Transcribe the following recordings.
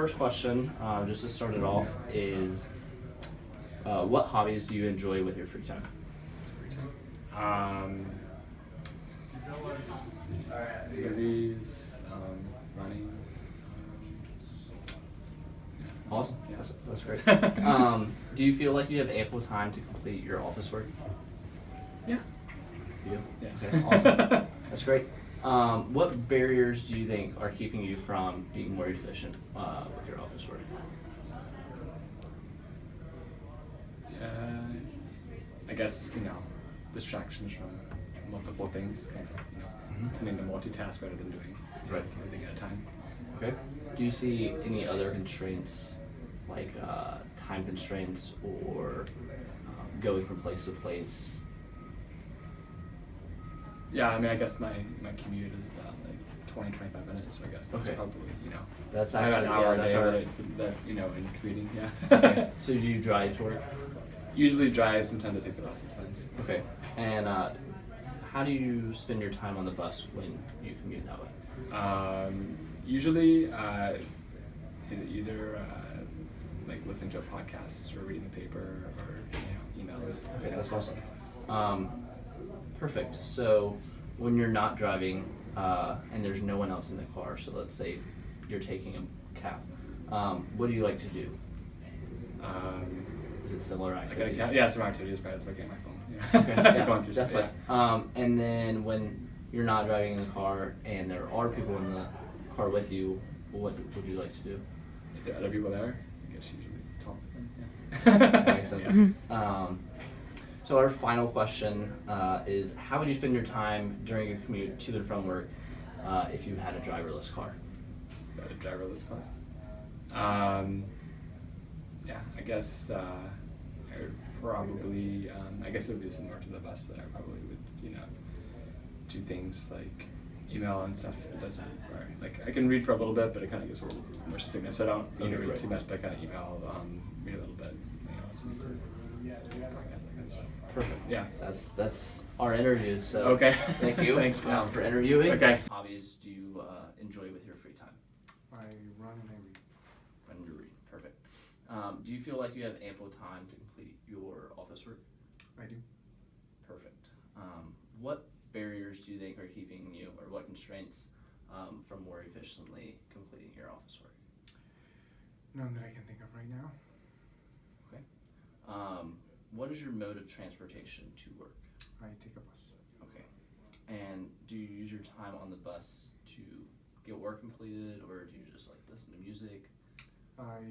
first question, just to start it off, is what hobbies do you enjoy with your free time? Movies, running. Awesome. Yeah. That's great. Do you feel like you have ample time to complete your office work? Yeah. You do? Yeah. Okay, awesome. That's great. What barriers do you think are keeping you from being more efficient with your office work? I guess, distractions from multiple things, tending to multitask rather than doing Right. everything at a time. Okay. Do you see any other constraints, like time constraints or going from place to place? Yeah, I guess my commute is about like 20-25 minutes, so I guess that's Okay. probably, That's I have actually an hour that's a day our- that it's in commuting, yeah. Okay. So do you drive to work? Usually drive, sometimes I take the bus, it depends. Okay. And how do you spend your time on the bus when you commute that way? Usually, either like listening to a podcast or reading the paper or emails. Okay, that's awesome. Perfect. So when you're not driving and there's no one else in the car, so let's say you're taking a cab, what do you like to do? Is it similar activities? Yeah, similar activities, but looking at my phone. Yeah. Okay, yeah, Going through stuff, definitely. And then when you're not driving in the car and there are people in the car with you, what would you like to do? If there are other people there, I guess usually talk to them. Yeah. That makes sense. So our final question is, how would you spend your time during your commute to and from work if you had a driverless car? Got a driverless car. Yeah, I guess I would probably. I guess it would be similar to the bus that I probably would, do things like email and stuff. It doesn't require, like, I can read for a little bit, but it kind of gets a little much sickness. So I don't read right. too much, but I kind of email, read a little bit, listen to podcasts, that kind of stuff. Perfect. Yeah. That's our interview. So Okay. thank you. Thanks. For interviewing. Okay. Hobbies do you enjoy with your free time? I run and I read. Run and read. Perfect. Do you feel like you have ample time to complete your office work? I do. Perfect. What barriers do you think are keeping you, or what constraints, from more efficiently completing your office work? None that I can think of right now. Okay. What is your mode of transportation to work? I take a bus. Okay. And do you use your time on the bus to get work completed, or do you just like listen to music? I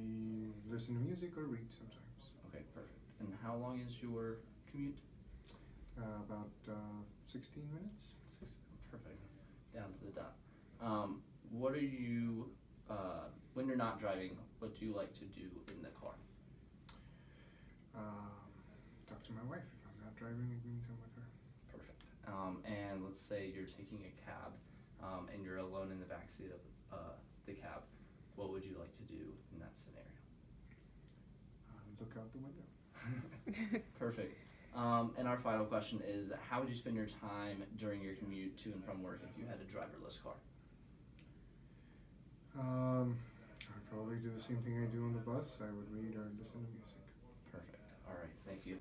listen to music or read sometimes. Okay, perfect. And how long is your commute? About 16 minutes. Perfect. Down to the dot. What are you, when you're not driving, what do you like to do in the car? Talk to my wife. If I'm not driving, it means I'm with her. Perfect. And let's say you're taking a cab, and you're alone in the backseat of the cab. What would you like to do in that scenario? Look out the window. Perfect. And our final question is, how would you spend your time during your commute to and from work if you had a driverless car? I'd probably do the same thing I do on the bus. I would read or listen to music. Perfect. All right, thank you.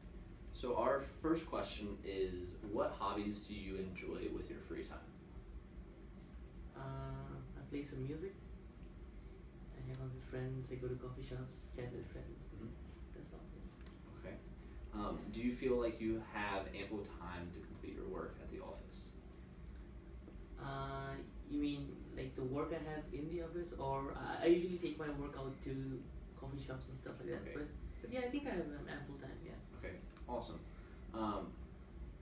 So our first question is, what hobbies do you enjoy with your free time? I play some music. I hang out with friends. I go to coffee shops, chat with friends. Mhm. That's all. Okay. Do you feel like you have ample time to complete your work at the office? You mean like the work I have in the office, or I usually take my work out to coffee shops and stuff like that. Okay. But yeah, I think I have ample time. Yeah. Okay, awesome.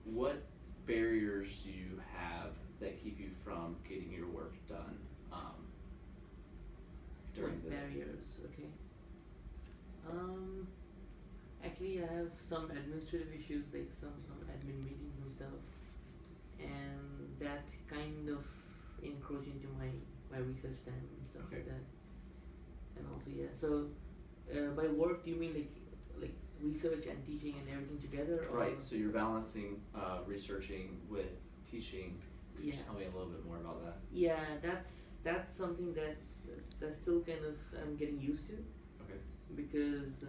What barriers do you have that keep you from getting your work done during What the barriers? Okay. Actually, I have some administrative issues, like some admin meetings and stuff, and that kind of encroach into my research time and stuff Okay. like that. And also, yeah. So, by work, do you mean like research and teaching and everything together? Or? Right, so you're balancing researching with teaching. Could you just Yeah. tell me a little bit more about that? Yeah, that's that's something that's still kind of I'm getting used to, Okay. because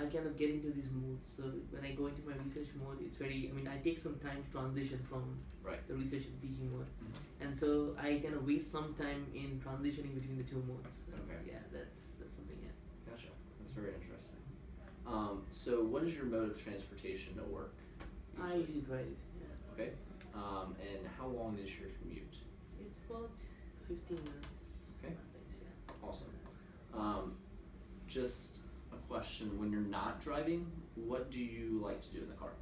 I kind of get into these moods. So when I go into my research mode, it's very. I mean, I take some time to transition from Right. the research to teaching mode, Mhm. and so I kind of waste some time in transitioning between the two modes. Okay. Yeah, that's something. Yeah. Gotcha. That's very interesting. So what is your mode of transportation to work? I usually drive. Yeah. Okay. And how long is your commute? It's about 15 minutes. Okay. Thanks, yeah. Awesome. Just a question: when you're not driving, what do you like to do in the car?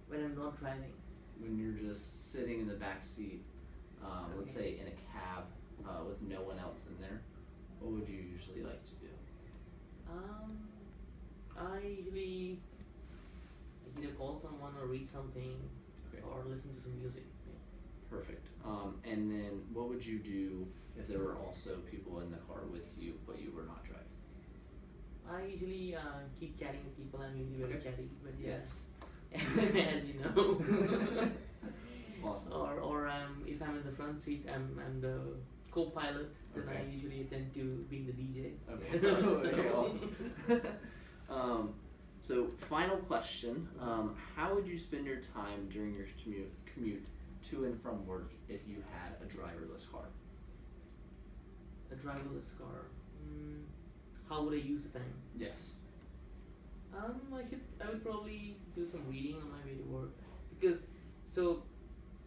When I'm not driving. When you're just sitting in the back seat, let's say in a cab with no one else in there, what would you usually like to do? I usually either call someone or read something Okay. or listen to some music. Yeah. Perfect. And then what would you do if there were also people in the car with you, but you were not driving? I usually keep chatting with people. I'm usually very Okay. chatty, but yeah. Yes. As you know. Awesome. Or if I'm in the front seat, I'm the co-pilot. Then I Okay. usually tend to be the DJ. Okay. Okay, awesome. So final question: how would you spend your time during your commute to and from work if you had a driverless car? A driverless car. How would I use the time? Yes. I would probably do some reading on my way to work, because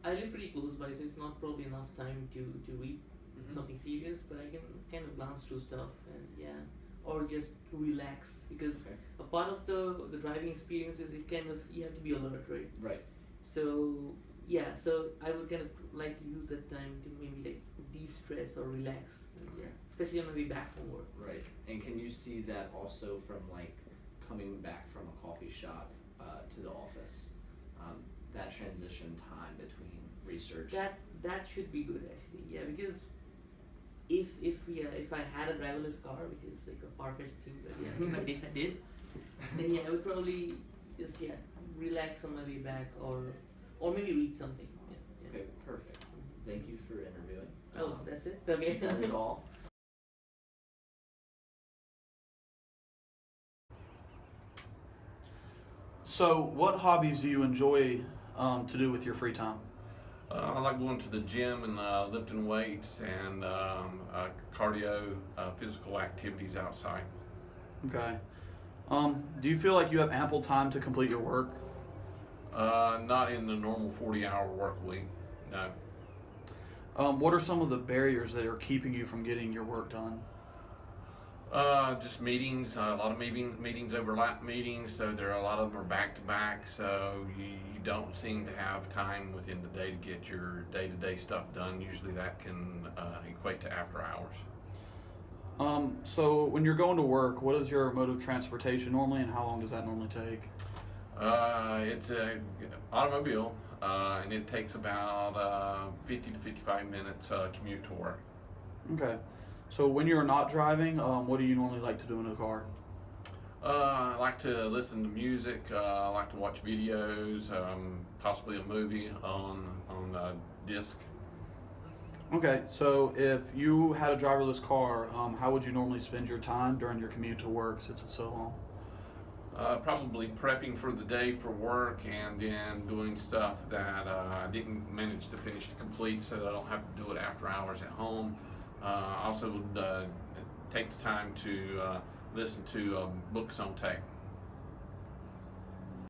I live pretty close by, so it's not probably enough time to read Mhm. something serious, but I can kind of glance through stuff and yeah, or just relax, because Okay. a part of the driving experience is it kind of you have to be alert, right? Right. So yeah, so I would kind of like to use that time to maybe like de-stress or relax, and, Okay. yeah, especially on my way back from work. Right. And can you see that also from like coming back from a coffee shop to the office? That transition time between research. That should be good actually, yeah, because if I had a driverless car, which is like a far-fetched thing, but yeah, if I did, then yeah, I would probably just relax on my way back, or maybe read something. Yeah, yeah. Okay. Perfect. Thank you for interviewing. Oh, that's it. Okay. That is all. So, what hobbies do you enjoy to do with your free time? I like going to the gym and lifting weights and cardio, physical activities outside. Okay. Do you feel like you have ample time to complete your work? Not in the normal 40-hour work week, no. What are some of the barriers that are keeping you from getting your work done? Just meetings, a lot of meetings overlap meetings, so there are a lot of them are back to back, so you don't seem to have time within the day to get your day-to-day stuff done. Usually that can equate to after hours. So, when you're going to work, what is your mode of transportation normally, and how long does that normally take? It's an automobile, and it takes about 50 to 55 minutes commute to work. Okay. So, when you're not driving, what do you normally like to do in the car? I like to listen to music. I like to watch videos, possibly a movie on disc. Okay, so if you had a driverless car, how would you normally spend your time during your commute to work since it's so long? Probably prepping for the day for work, and then doing stuff that I didn't manage to finish to complete, so that I don't have to do it after hours at home. I also would take the time to listen to books on tech.